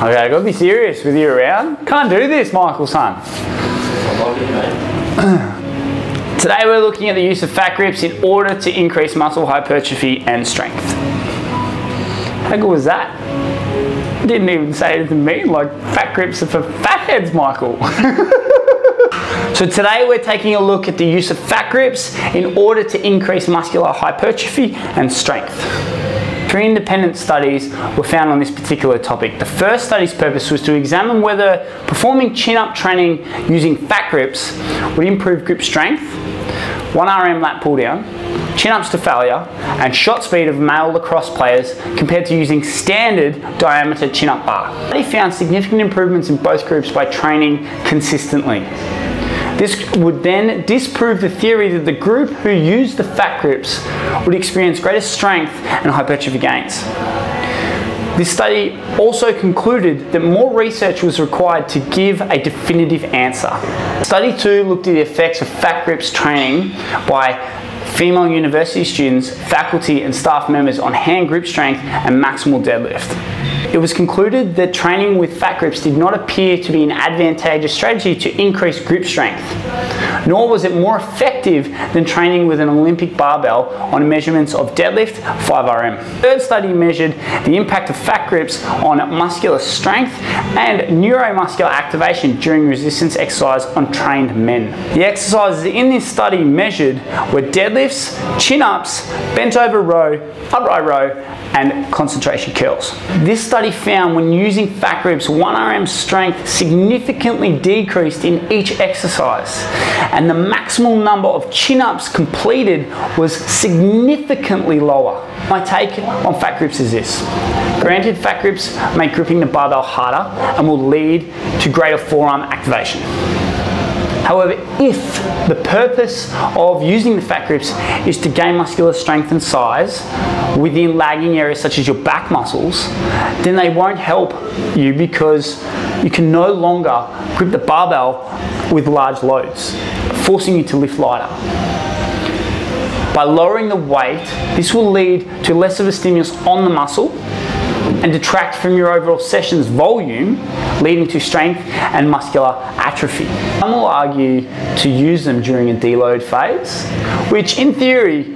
Okay, I gotta be serious with you around. Can't do this, Michael, son. Today we're looking at the use of Fat Gripz in order to increase muscle hypertrophy and strength. How good was that? Didn't even say it to me, like Fat Gripz are for fatheads, Michael. So today we're taking a look at the use of Fat Gripz in order to increase muscular hypertrophy and strength. 3 independent studies were found on this particular topic. The first study's purpose was to examine whether performing chin-up training using Fat Gripz would improve grip strength, 1 RM lat pull down, chin-ups to failure, and shot speed of male lacrosse players compared to using standard diameter chin-up bar. The study found significant improvements in both groups by training consistently. This would then disprove the theory that the group who used the Fat Gripz would experience greater strength and hypertrophy gains. This study also concluded that more research was required to give a definitive answer. Study 2 looked at the effects of Fat Gripz training by female university students, faculty and staff members on hand grip strength and maximal deadlift. It was concluded that training with Fat Gripz did not appear to be an advantageous strategy to increase grip strength, nor was it more effective than training with an Olympic barbell on measurements of deadlift, 5 RM. The third study measured the impact of Fat Gripz on muscular strength and neuromuscular activation during resistance exercise on trained men. The exercises in this study measured were deadlifts, chin-ups, bent over row, upright row, and concentration curls. This study found when using Fat Gripz, 1 RM strength significantly decreased in each exercise, and the maximal number of chin-ups completed was significantly lower. My take on Fat Gripz is this. Granted, Fat Gripz make gripping the barbell harder and will lead to greater forearm activation. However, if the purpose of using the Fat Gripz is to gain muscular strength and size within lagging areas such as your back muscles, then they won't help you because you can no longer grip the barbell with large loads, forcing you to lift lighter. By lowering the weight, this will lead to less of a stimulus on the muscle and detract from your overall session's volume, leading to strength and muscular atrophy. Some will argue to use them during a deload phase, which in theory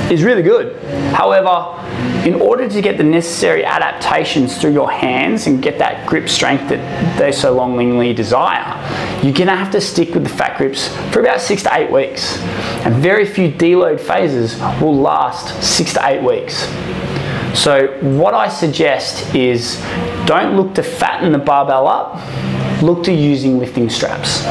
is really good. However, in order to get the necessary adaptations through your hands and get that grip strength that they so longingly desire, you're gonna have to stick with the Fat Gripz for about 6 to 8 weeks. And very few deload phases will last 6 to 8 weeks. So what I suggest is don't look to fatten the barbell up, look to using lifting straps.